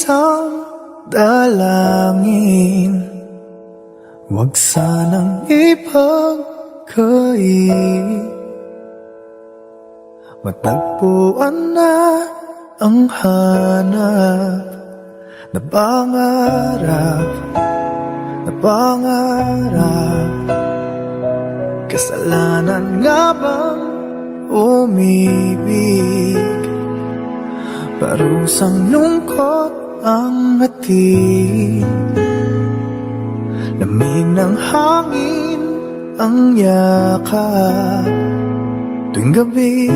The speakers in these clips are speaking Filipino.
isang dalangin, huwag sanang ipagkait. Matagpuan na ang hanap na pangarap, na pangarap. Kasalanan nga bang umibig? Parusang lungkot ang hatid, lamig ng hangin ang yakap. Tuwing gabi,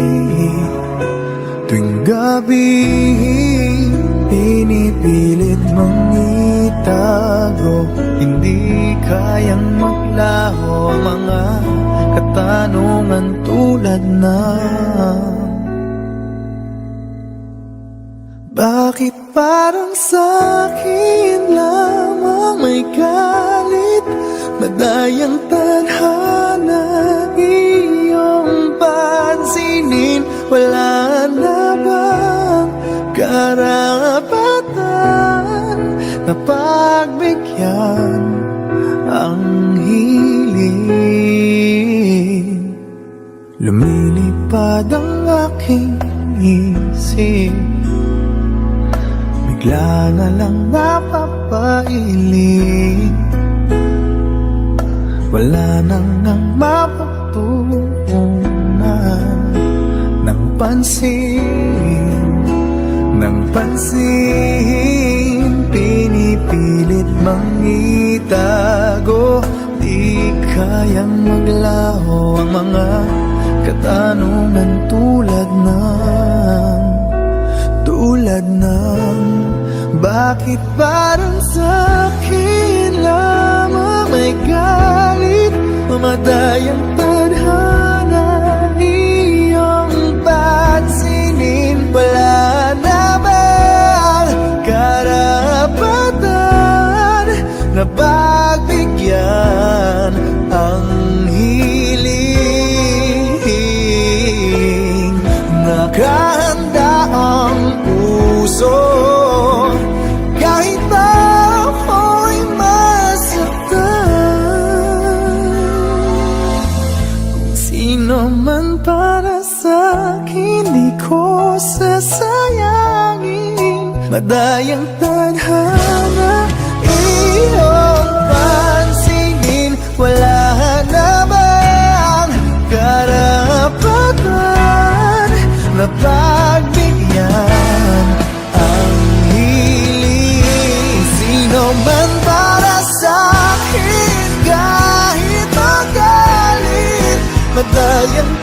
pinipilit mong itago. Hindi kayang maglaho ang mga katanungan tulad ng bakit parang sa'kin lamang may galit? Madayang tadhana iyong pansinin. Wala na bang karapatan na pagbigyan ang hiling? Lumilipad ang aking isip, bigla na lang napapailing. Wala nang ang mapagtuunan ng pansin, pinipilit mang itago. Di kayang maglaho ang mga katanungan tulad ng bakit parang sa'kin lamang may galit? Mamadayang tadhana iyong pansinin. Wala na bang karapatan na pagbigyan ang hiling? Nakahanda ang puso kahit na ako'y masaktan. Kung sino man para sa'kin, di ko sasayangin. Madayang tadhana iyong pansinin. Wala na bang karapatan na pagbigyan ang hiling? Sino man para sa'kin kahit magalit, madayang